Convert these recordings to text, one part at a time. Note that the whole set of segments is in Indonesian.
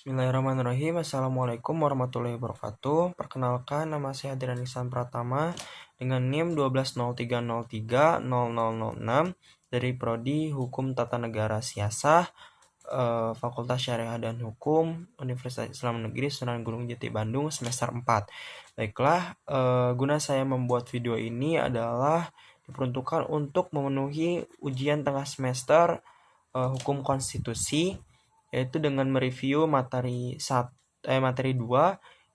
Bismillahirrahmanirrahim. Assalamualaikum warahmatullahi wabarakatuh. Perkenalkan, nama saya Adrian Ihsan Pratama dengan NIM 1203030006 dari Prodi Hukum Tata Negara Siasah, Fakultas Syariah dan Hukum, Universitas Islam Negeri Sunan Gunung Jati Bandung, semester 4. Baiklah, guna saya membuat video ini adalah diperuntukkan untuk memenuhi ujian tengah semester Hukum Konstitusi, yaitu dengan mereview materi 2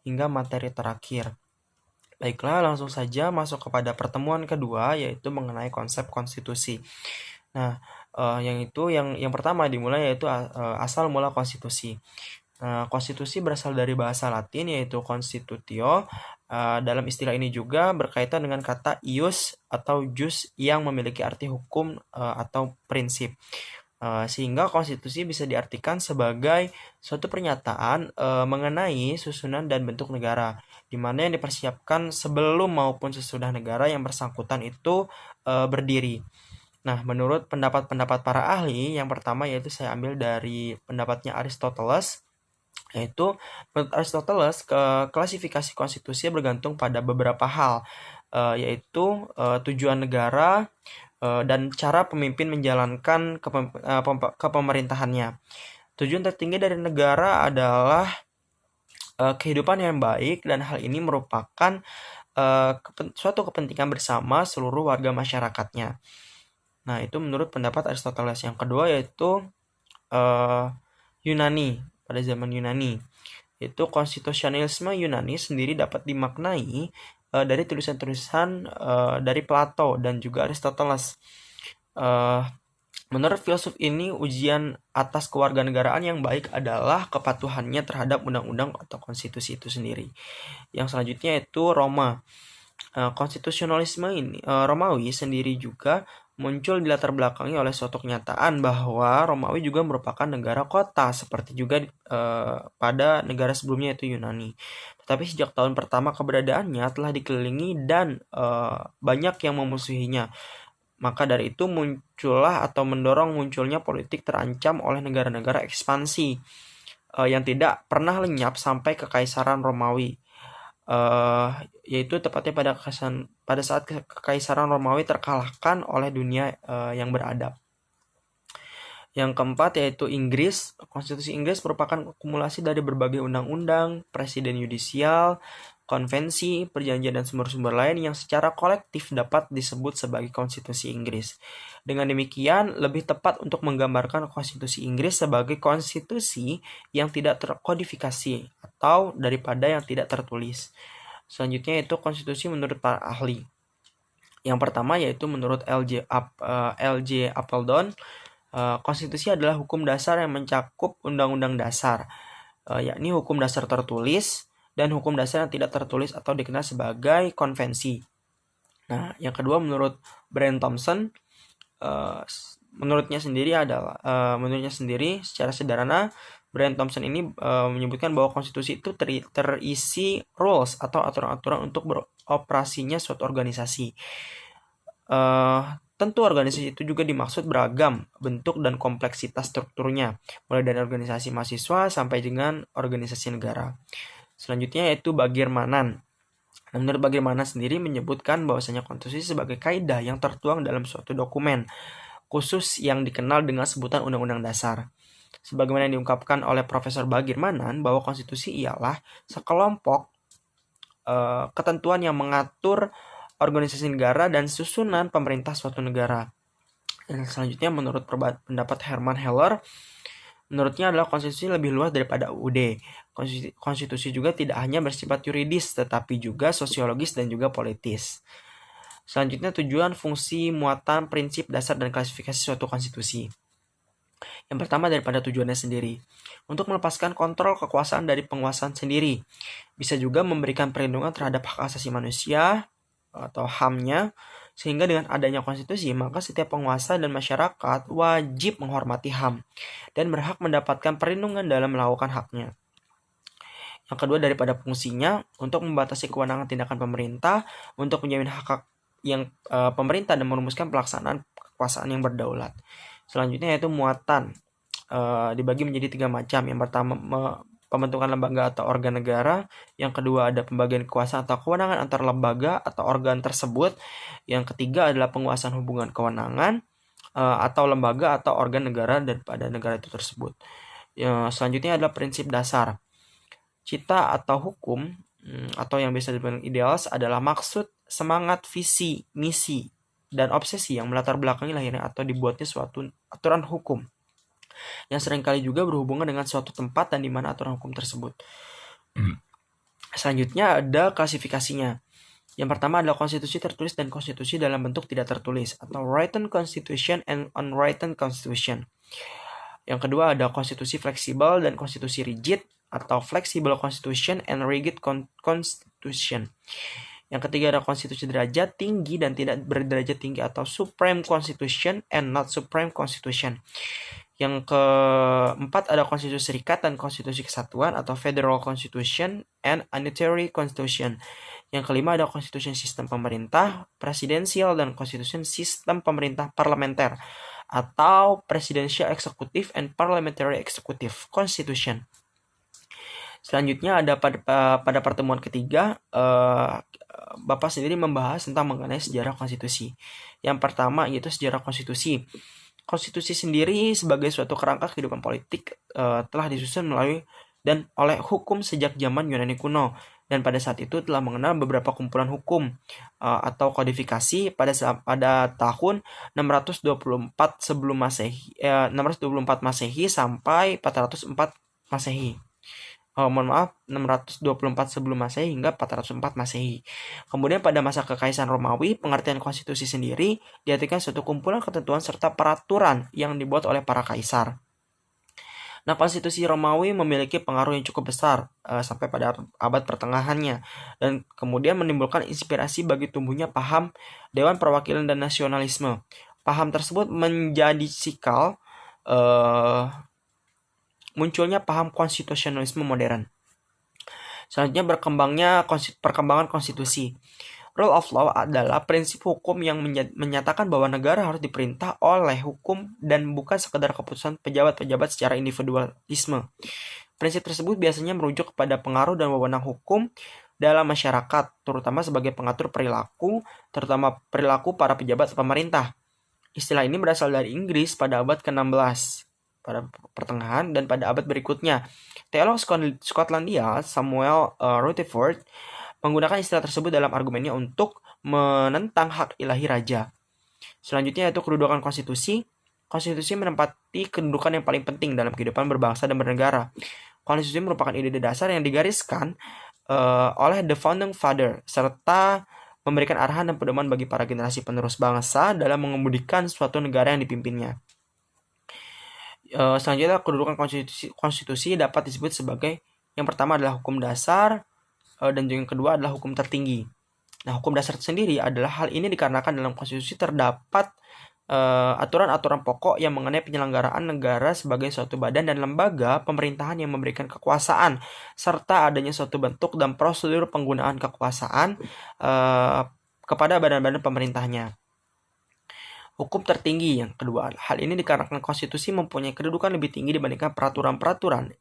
hingga materi terakhir. Baiklah, langsung saja masuk kepada pertemuan kedua, yaitu mengenai konsep konstitusi. Nah, yang pertama dimulai yaitu asal mula konstitusi. Konstitusi berasal dari bahasa Latin yaitu constitutio. Dalam istilah ini juga berkaitan dengan kata ius atau jus yang memiliki arti hukum atau prinsip. Sehingga konstitusi bisa diartikan sebagai suatu pernyataan mengenai susunan dan bentuk negara, di mana yang dipersiapkan sebelum maupun sesudah negara yang bersangkutan itu berdiri. Nah, menurut pendapat-pendapat para ahli, yang pertama yaitu saya ambil dari pendapatnya Aristoteles, yaitu menurut Aristoteles klasifikasi konstitusi bergantung pada beberapa hal, yaitu tujuan negara, dan cara pemimpin menjalankan kepemerintahannya. Tujuan tertinggi dari negara adalah kehidupan yang baik, dan hal ini merupakan suatu kepentingan bersama seluruh warga masyarakatnya. Nah, itu menurut pendapat Aristoteles. Yang kedua yaitu Yunani, pada zaman Yunani. Itu konstitusionalisme Yunani sendiri dapat dimaknai dari tulisan-tulisan dari Plato dan juga Aristoteles. Menurut filsuf ini, ujian atas kewarganegaraan yang baik adalah kepatuhannya terhadap undang-undang atau konstitusi itu sendiri. Yang selanjutnya itu Roma. Konstitusionalisme ini Romawi sendiri juga muncul di latar belakangi oleh suatu kenyataan bahwa Romawi juga merupakan negara kota seperti juga pada negara sebelumnya yaitu Yunani. Tetapi sejak tahun pertama keberadaannya telah dikelilingi dan banyak yang memusuhinya. Maka dari itu muncullah atau mendorong munculnya politik terancam oleh negara-negara ekspansi yang tidak pernah lenyap sampai kekaisaran Romawi. Yaitu tepatnya pada saat kekaisaran Romawi terkalahkan oleh dunia yang beradab. Yang keempat yaitu Inggris. Konstitusi Inggris merupakan akumulasi dari berbagai undang-undang, presiden yudisial, konvensi, perjanjian dan sumber-sumber lain yang secara kolektif dapat disebut sebagai konstitusi Inggris. Dengan demikian, lebih tepat untuk menggambarkan konstitusi Inggris sebagai konstitusi yang tidak terkodifikasi atau daripada yang tidak tertulis. Selanjutnya yaitu konstitusi menurut para ahli. Yang pertama yaitu menurut L.J. Appleton, konstitusi adalah hukum dasar yang mencakup undang-undang dasar, yakni hukum dasar tertulis dan hukum dasar yang tidak tertulis atau dikenal sebagai konvensi. Nah, yang kedua menurut Brian Thompson, menurutnya sendiri secara sederhana Brian Thompson ini menyebutkan bahwa konstitusi itu terisi rules atau aturan-aturan untuk beroperasinya suatu organisasi. Tentu organisasi itu juga dimaksud beragam bentuk dan kompleksitas strukturnya, mulai dari organisasi mahasiswa sampai dengan organisasi negara. Selanjutnya yaitu Bagirmanan. Menurut Bagirmanan sendiri menyebutkan bahwasanya konstitusi sebagai kaidah yang tertuang dalam suatu dokumen khusus yang dikenal dengan sebutan Undang-Undang Dasar. Sebagaimana yang diungkapkan oleh Profesor Bagirmanan bahwa konstitusi ialah sekelompok ketentuan yang mengatur organisasi negara dan susunan pemerintah suatu negara. Dan selanjutnya menurut pendapat Herman Heller, menurutnya adalah konstitusi lebih luas daripada UUD. Konstitusi juga tidak hanya bersifat yuridis, tetapi juga sosiologis dan juga politis. Selanjutnya tujuan, fungsi, muatan, prinsip, dasar, dan klasifikasi suatu konstitusi. Yang pertama daripada tujuannya sendiri. Untuk melepaskan kontrol kekuasaan dari penguasaan sendiri. Bisa juga memberikan perlindungan terhadap hak asasi manusia atau HAM-nya. Sehingga dengan adanya konstitusi, maka setiap penguasa dan masyarakat wajib menghormati HAM dan berhak mendapatkan perlindungan dalam melakukan haknya. Yang kedua daripada fungsinya, untuk membatasi kewenangan tindakan pemerintah, untuk menjamin hak yang pemerintah dan merumuskan pelaksanaan kekuasaan yang berdaulat. Selanjutnya yaitu muatan, dibagi menjadi 3 macam. Yang pertama pembentukan lembaga atau organ negara. Yang kedua ada pembagian kekuasaan atau kewenangan antar lembaga atau organ tersebut. Yang ketiga adalah penguasaan hubungan kewenangan atau lembaga atau organ negara daripada negara itu tersebut. Selanjutnya adalah prinsip dasar. Cita atau hukum atau yang biasa dibilang ideals adalah maksud, semangat, visi, misi, dan obsesi yang melatar belakangi lahirnya atau dibuatnya suatu aturan hukum yang seringkali juga berhubungan dengan suatu tempat dan di mana aturan hukum tersebut. Selanjutnya ada klasifikasinya. Yang pertama adalah konstitusi tertulis dan konstitusi dalam bentuk tidak tertulis atau written constitution and unwritten constitution. Yang kedua ada konstitusi fleksibel dan konstitusi rigid atau flexible constitution and rigid constitution. Yang ketiga ada konstitusi derajat tinggi dan tidak berderajat tinggi atau supreme constitution and not supreme constitution. Yang keempat ada konstitusi serikat dan konstitusi kesatuan atau federal constitution and unitary constitution. Yang kelima ada konstitusi sistem pemerintah presidensial dan konstitusi sistem pemerintah parlementer atau presidential executive and parliamentary executive constitution. Selanjutnya ada pada pertemuan ketiga, Bapak sendiri membahas tentang mengenai sejarah konstitusi. Yang pertama yaitu sejarah konstitusi. Konstitusi sendiri sebagai suatu kerangka kehidupan politik telah disusun melalui dan oleh hukum sejak zaman Yunani kuno, dan pada saat itu telah mengenal beberapa kumpulan hukum atau kodifikasi pada tahun 624 sebelum Masehi, 624 Masehi sampai 404 Masehi. 624 sebelum Masehi hingga 404 Masehi. Kemudian pada masa Kekaisaran Romawi, pengertian konstitusi sendiri diartikan suatu kumpulan ketentuan serta peraturan yang dibuat oleh para kaisar. Nah, konstitusi Romawi memiliki pengaruh yang cukup besar sampai pada abad pertengahannya, dan kemudian menimbulkan inspirasi bagi tumbuhnya paham Dewan Perwakilan dan Nasionalisme. Paham tersebut menjadi cikal munculnya paham konstitusionalisme modern. Selanjutnya perkembangan konstitusi. Rule of law adalah prinsip hukum yang menyatakan bahwa negara harus diperintah oleh hukum dan bukan sekedar keputusan pejabat-pejabat secara individualisme. Prinsip tersebut biasanya merujuk kepada pengaruh dan wewenang hukum dalam masyarakat, terutama sebagai pengatur perilaku, terutama perilaku para pejabat pemerintah. Istilah ini berasal dari Inggris pada abad ke-16. Pada pertengahan dan pada abad berikutnya. Teolog Skotlandia Samuel Rutherford menggunakan istilah tersebut dalam argumennya untuk menentang hak ilahi raja. Selanjutnya yaitu kedudukan konstitusi. Konstitusi menempati kedudukan yang paling penting dalam kehidupan berbangsa dan bernegara. Konstitusi merupakan ide dasar yang digariskan oleh The Founding Father serta memberikan arahan dan pedoman bagi para generasi penerus bangsa dalam mengemudikan suatu negara yang dipimpinnya. Selanjutnya kedudukan konstitusi dapat disebut sebagai yang pertama adalah hukum dasar dan yang kedua adalah hukum tertinggi. Nah, hukum dasar sendiri adalah hal ini dikarenakan dalam konstitusi terdapat aturan-aturan pokok yang mengenai penyelenggaraan negara sebagai suatu badan dan lembaga pemerintahan yang memberikan kekuasaan serta adanya suatu bentuk dan prosedur penggunaan kekuasaan kepada badan-badan pemerintahnya. Hukum tertinggi yang kedua, hal ini dikarenakan konstitusi mempunyai kedudukan lebih tinggi dibandingkan peraturan-peraturan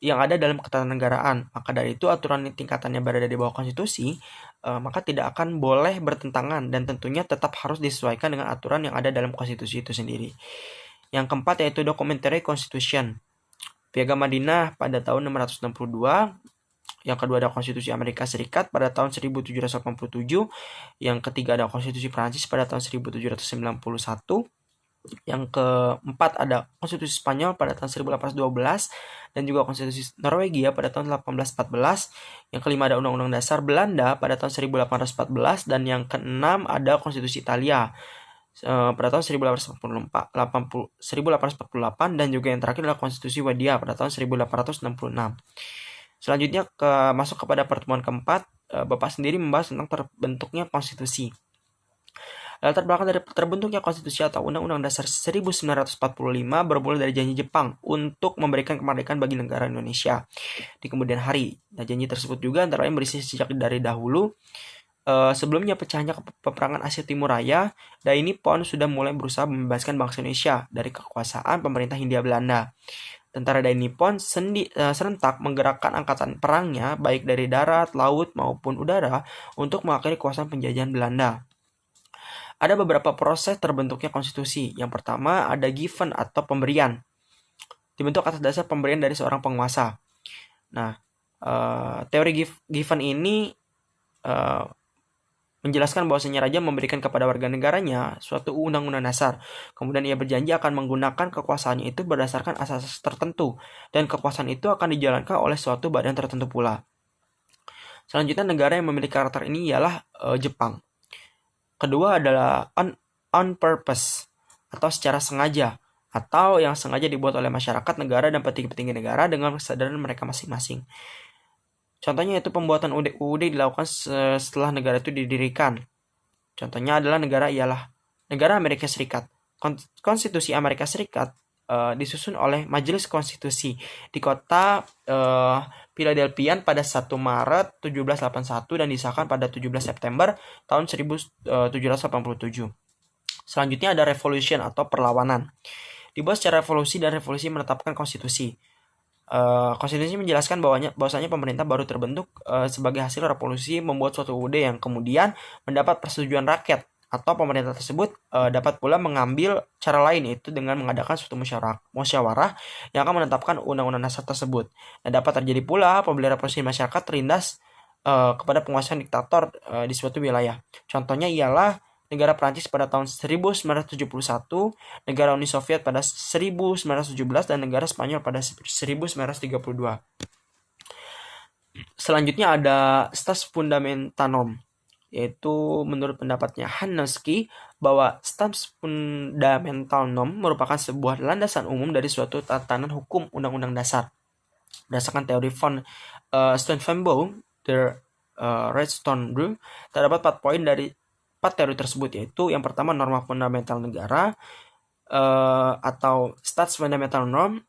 yang ada dalam ketatanegaraan. Maka dari itu aturan yang tingkatannya berada di bawah konstitusi maka tidak akan boleh bertentangan dan tentunya tetap harus disesuaikan dengan aturan yang ada dalam konstitusi itu sendiri. Yang keempat yaitu Documentary Constitution. Piagam Madinah pada tahun 662. Yang kedua ada Konstitusi Amerika Serikat pada tahun 1787. Yang ketiga ada Konstitusi Prancis pada tahun 1791. Yang keempat ada Konstitusi Spanyol pada tahun 1812 dan juga Konstitusi Norwegia pada tahun 1814. Yang kelima ada Undang-Undang Dasar Belanda pada tahun 1814 dan yang keenam ada Konstitusi Italia pada tahun 1848 dan juga yang terakhir adalah Konstitusi Swedia pada tahun 1866. Selanjutnya masuk kepada pertemuan keempat, Bapak sendiri membahas tentang terbentuknya konstitusi. Latar belakang dari terbentuknya konstitusi atau Undang-Undang Dasar 1945 bermula dari janji Jepang untuk memberikan kemerdekaan bagi negara Indonesia di kemudian hari. Nah, janji tersebut juga antara lain berisi sejak dari dahulu sebelumnya pecahnya peperangan Asia Timur Raya, dan Nippon sudah mulai berusaha membebaskan bangsa Indonesia dari kekuasaan pemerintah Hindia Belanda. Tentara Dai Nippon serentak menggerakkan angkatan perangnya baik dari darat, laut, maupun udara untuk mengakhiri kekuasaan penjajahan Belanda. Ada beberapa proses terbentuknya konstitusi. Yang pertama ada given atau pemberian. Dibentuk atas dasar pemberian dari seorang penguasa. Nah, teori given ini menjelaskan bahwasanya raja memberikan kepada warga negaranya suatu undang-undang dasar. Kemudian ia berjanji akan menggunakan kekuasaannya itu berdasarkan asas tertentu, dan kekuasaan itu akan dijalankan oleh suatu badan tertentu pula. Selanjutnya negara yang memiliki karakter ini ialah Jepang. Kedua adalah on purpose atau secara sengaja, atau yang sengaja dibuat oleh masyarakat, negara, dan petinggi-petinggi negara dengan kesadaran mereka masing-masing. Contohnya itu pembuatan UUD dilakukan setelah negara itu didirikan. Contohnya adalah negara Amerika Serikat. Konstitusi Amerika Serikat disusun oleh Majelis Konstitusi di kota Philadelphia pada 1 Maret 1781 dan disahkan pada 17 September tahun 1787. Selanjutnya ada revolution atau perlawanan. Dibuat secara revolusi, dan revolusi menetapkan konstitusi. Konstitusi menjelaskan bahwasanya pemerintah baru terbentuk sebagai hasil revolusi membuat suatu UUD yang kemudian mendapat persetujuan rakyat, atau pemerintah tersebut dapat pula mengambil cara lain, yaitu dengan mengadakan suatu musyawarah yang akan menetapkan undang-undang dasar tersebut. Dan dapat terjadi pula apabila revolusi masyarakat terlindas kepada penguasaan diktator di suatu wilayah. Contohnya ialah negara Prancis pada tahun 1971, negara Uni Soviet pada 1917, dan negara Spanyol pada 1932. Selanjutnya ada Stas Fundamentanum, yaitu menurut pendapatnya Hanuski bahwa Stas Fundamentanum merupakan sebuah landasan umum dari suatu tatanan hukum undang-undang dasar. Berdasarkan teori von Steuvenboom, the Redstone Rule, terdapat 4 poin dari 4 teori tersebut, yaitu yang pertama norma fundamental negara atau Staatsfundamental Norm.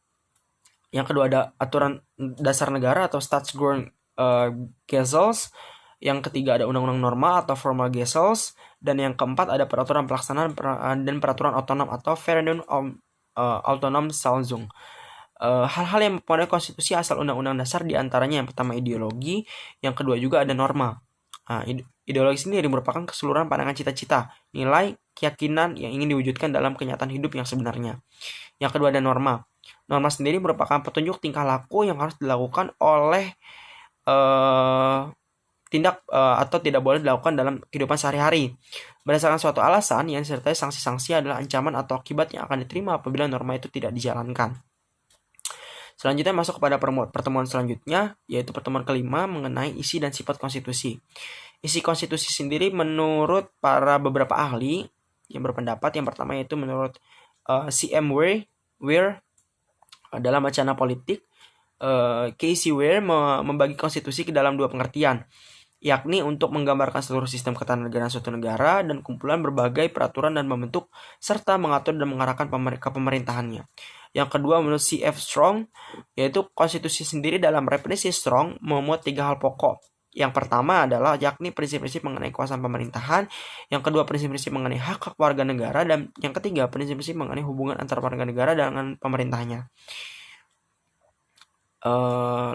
Yang kedua ada aturan dasar negara atau Staatsgrondgesetz. Yang ketiga ada undang-undang norma atau Formal Gesetz. Dan yang keempat ada peraturan pelaksanaan dan peraturan otonom atau Verordnungssatzung. Hal-hal yang mempengaruhi konstitusi asal undang-undang dasar diantaranya yang pertama ideologi, yang kedua juga ada norma. Ideologi sendiri merupakan keseluruhan pandangan cita-cita, nilai, keyakinan yang ingin diwujudkan dalam kenyataan hidup yang sebenarnya. Yang kedua ada norma. Norma sendiri merupakan petunjuk tingkah laku yang harus dilakukan oleh tindak atau tidak boleh dilakukan dalam kehidupan sehari-hari. Berdasarkan suatu alasan yang disertai sanksi-sanksi adalah ancaman atau akibat yang akan diterima apabila norma itu tidak dijalankan. Selanjutnya masuk kepada pertemuan selanjutnya, yaitu pertemuan kelima mengenai isi dan sifat konstitusi. Isi konstitusi sendiri menurut para beberapa ahli yang berpendapat, yang pertama yaitu menurut C.M. Weir dalam Wacana Politik, K.C. Weir membagi konstitusi ke dalam 2 pengertian, yakni untuk menggambarkan seluruh sistem ketatanegaraan suatu negara dan kumpulan berbagai peraturan dan membentuk serta mengatur dan mengarahkan pemerintahannya. Yang kedua menurut C.F. Strong, yaitu konstitusi sendiri dalam definisi Strong memuat 3 hal pokok. Yang pertama adalah yakni prinsip-prinsip mengenai kekuasaan pemerintahan, yang kedua prinsip-prinsip mengenai hak-hak warga negara, dan yang ketiga prinsip-prinsip mengenai hubungan antara warga negara dengan pemerintahnya.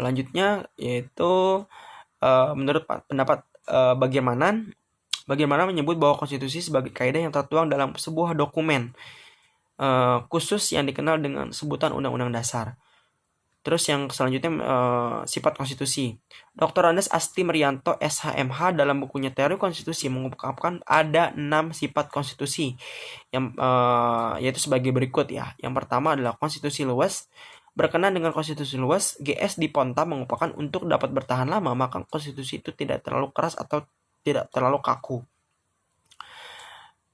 Lanjutnya yaitu menurut pendapat bagaimana menyebut bahwa konstitusi sebagai kaidah yang tertuang dalam sebuah dokumen khusus yang dikenal dengan sebutan Undang-Undang Dasar. Terus yang selanjutnya sifat konstitusi. Dr. Andes Asti Merianto SHMH dalam bukunya Teori Konstitusi mengungkapkan ada 6 sifat konstitusi yang yaitu sebagai berikut ya. Yang pertama adalah konstitusi luas. Berkenaan dengan konstitusi luas, GS di Ponta mengupakan untuk dapat bertahan lama maka konstitusi itu tidak terlalu keras atau tidak terlalu kaku.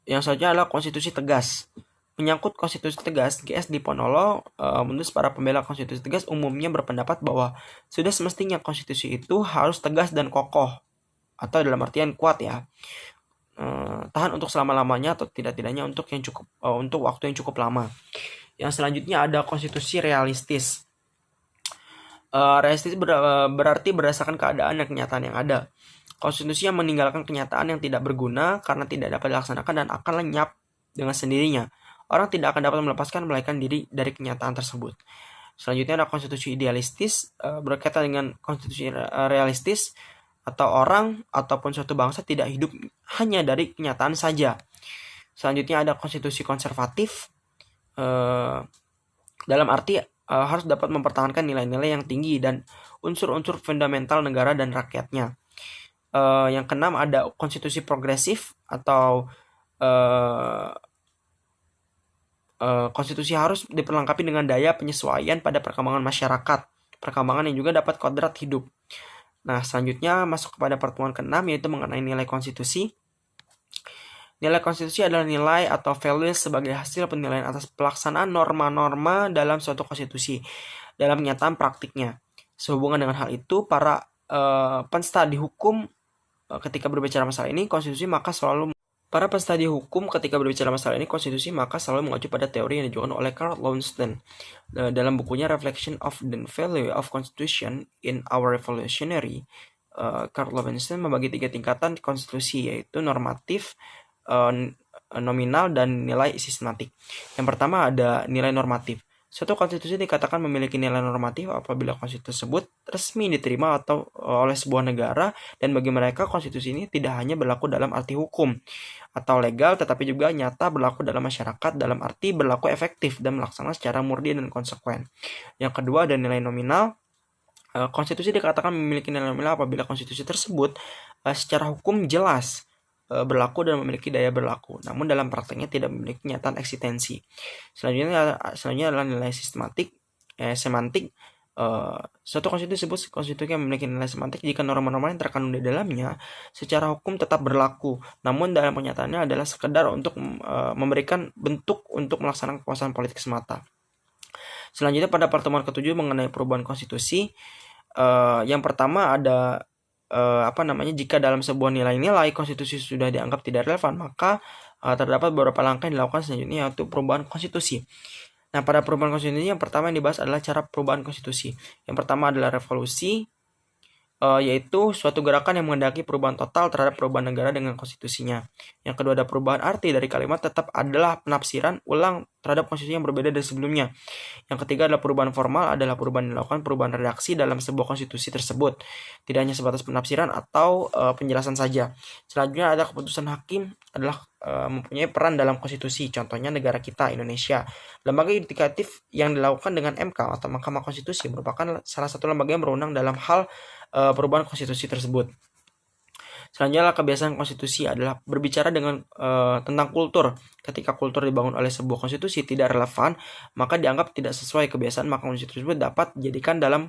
Yang selanjutnya adalah konstitusi tegas. Menyangkut konstitusi tegas, GS di Ponolo menurut para pembela konstitusi tegas umumnya berpendapat bahwa sudah semestinya konstitusi itu harus tegas dan kokoh, atau dalam artian kuat ya, tahan untuk selama-lamanya atau tidak-tidaknya untuk waktu yang cukup lama. Yang selanjutnya ada konstitusi realistis. Realistis berarti berdasarkan keadaan dan kenyataan yang ada. Konstitusi yang meninggalkan kenyataan yang tidak berguna karena tidak dapat dilaksanakan dan akan lenyap dengan sendirinya. Orang tidak akan dapat melepaskan melarikan diri dari kenyataan tersebut. Selanjutnya ada konstitusi idealistis, berkaitan dengan konstitusi realistis, atau orang ataupun suatu bangsa tidak hidup hanya dari kenyataan saja. Selanjutnya ada konstitusi konservatif, dalam arti harus dapat mempertahankan nilai-nilai yang tinggi dan unsur-unsur fundamental negara dan rakyatnya. Yang keenam ada konstitusi progresif atau konstitusi harus diperlengkapi dengan daya penyesuaian pada perkembangan masyarakat, perkembangan yang juga dapat kodrat hidup. Nah, selanjutnya masuk kepada pertemuan ke-6, yaitu mengenai nilai konstitusi. Nilai konstitusi adalah nilai atau values sebagai hasil penilaian atas pelaksanaan norma-norma dalam suatu konstitusi dalam kenyataan praktiknya. Sehubungan dengan hal itu, para penstudi hukum ketika berbicara masalah ini, Para penstudi hukum ketika berbicara masalah ini konstitusi maka selalu mengacu pada teori yang dijuangkan oleh Carl Lowenstein dalam bukunya Reflection of the Value of Constitution in Our Revolutionary. Carl Lowenstein membagi 3 tingkatan konstitusi, yaitu normatif, nominal, dan nilai sistematik. Yang pertama ada nilai normatif. Suatu konstitusi dikatakan memiliki nilai normatif apabila konstitusi tersebut resmi diterima atau oleh sebuah negara, dan bagi mereka konstitusi ini tidak hanya berlaku dalam arti hukum atau legal, tetapi juga nyata berlaku dalam masyarakat dalam arti berlaku efektif dan melaksanakan secara murni dan konsekuen. Yang kedua ada nilai nominal. Konstitusi dikatakan memiliki nilai nominal apabila konstitusi tersebut secara hukum jelas berlaku dan memiliki daya berlaku, namun dalam prakteknya tidak memiliki kenyataan eksistensi. Selanjutnya adalah nilai semantik. Suatu konstitusi disebut konstitusi yang memiliki nilai semantik jika norma-norma yang terkandung di dalamnya secara hukum tetap berlaku, namun dalam kenyataannya adalah sekedar untuk memberikan bentuk untuk melaksanakan kekuasaan politik semata. Selanjutnya pada pertemuan ke-7 mengenai perubahan konstitusi, yang pertama ada jika dalam sebuah nilai-nilai konstitusi sudah dianggap tidak relevan, maka terdapat beberapa langkah yang dilakukan selanjutnya, yaitu perubahan konstitusi. Nah, pada perubahan konstitusi yang pertama yang dibahas adalah cara perubahan konstitusi. Yang pertama adalah revolusi, yaitu suatu gerakan yang menghendaki perubahan total terhadap perubahan negara dengan konstitusinya. Yang kedua ada perubahan arti dari kalimat tetap adalah penafsiran ulang terhadap konstitusi yang berbeda dari sebelumnya. Yang ketiga adalah perubahan formal, adalah perubahan yang dilakukan perubahan redaksi dalam sebuah konstitusi tersebut, tidak hanya sebatas penafsiran atau penjelasan saja. Selanjutnya ada keputusan hakim, adalah mempunyai peran dalam konstitusi, contohnya negara kita Indonesia. Lembaga yudikatif yang dilakukan dengan MK atau Mahkamah Konstitusi merupakan salah satu lembaga yang berwenang dalam hal perubahan konstitusi tersebut. Selanjutnya kebiasaan konstitusi adalah berbicara dengan tentang kultur. Ketika kultur dibangun oleh sebuah konstitusi tidak relevan, maka dianggap tidak sesuai kebiasaan, maka konstitusi tersebut dapat dijadikan dalam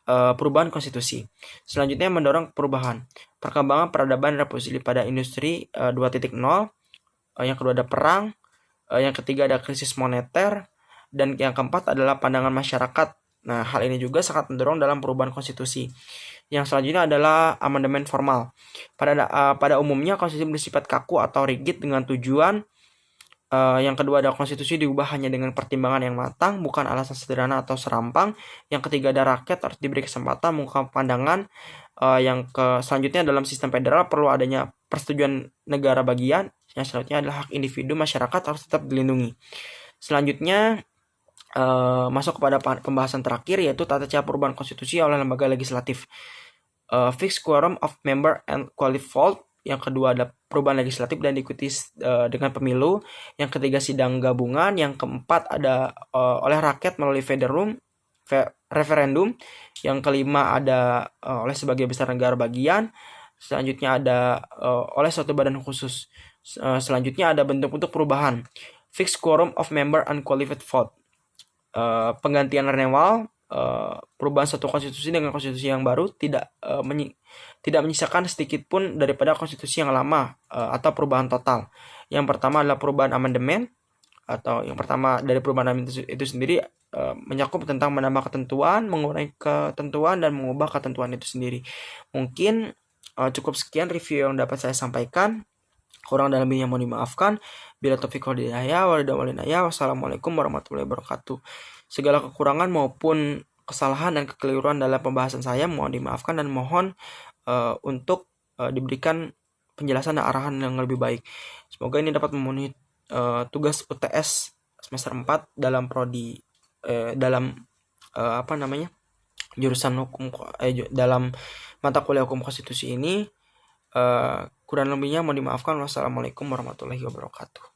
perubahan konstitusi. Selanjutnya mendorong perubahan. Perkembangan peradaban revolusi pada industri 2.0. Yang kedua ada perang. Yang ketiga ada krisis moneter. Dan yang keempat adalah pandangan masyarakat. Nah, hal ini juga sangat mendorong dalam perubahan konstitusi. Yang selanjutnya adalah amandemen formal. Pada umumnya konstitusi bersifat kaku atau rigid dengan tujuan. Yang kedua ada konstitusi diubah hanya dengan pertimbangan yang matang, bukan alasan sederhana atau serampang. Yang ketiga ada rakyat harus diberi kesempatan mengungkapkan pandangan. Selanjutnya dalam sistem federal perlu adanya persetujuan negara bagian. Yang selanjutnya adalah hak individu masyarakat harus tetap dilindungi. Selanjutnya masuk kepada pembahasan terakhir, yaitu tata cara perubahan konstitusi oleh lembaga legislatif. Fixed quorum of member and qualified vote. Yang kedua ada perubahan legislatif dan diikuti dengan pemilu. Yang ketiga sidang gabungan. Yang keempat ada oleh rakyat melalui referendum. Yang kelima ada oleh sebagai besar negara bagian. Selanjutnya ada oleh suatu badan khusus. Selanjutnya ada bentuk-bentuk perubahan. Fixed quorum of member and qualified vote. Penggantian renewal, perubahan satu konstitusi dengan konstitusi yang baru tidak menyisakan sedikit pun daripada konstitusi yang lama, atau perubahan total. Yang pertama adalah perubahan amandemen, atau yang pertama dari perubahan amandemen itu sendiri mencakup tentang menambah ketentuan, mengurangi ketentuan, dan mengubah ketentuan itu sendiri. Mungkin cukup sekian review yang dapat saya sampaikan. Kurang dan lebihnya mohon dimaafkan. Bila taufiq wal hidayah, wassalamualaikum warahmatullahi wabarakatuh. Segala kekurangan maupun kesalahan dan kekeliruan dalam pembahasan saya mohon dimaafkan dan mohon untuk diberikan penjelasan dan arahan yang lebih baik. Semoga ini dapat memenuhi tugas UTS semester 4 dalam prodi dalam jurusan hukum dalam mata kuliah hukum konstitusi ini. Kurang lebihnya mohon dimaafkan. Wassalamualaikum warahmatullahi wabarakatuh.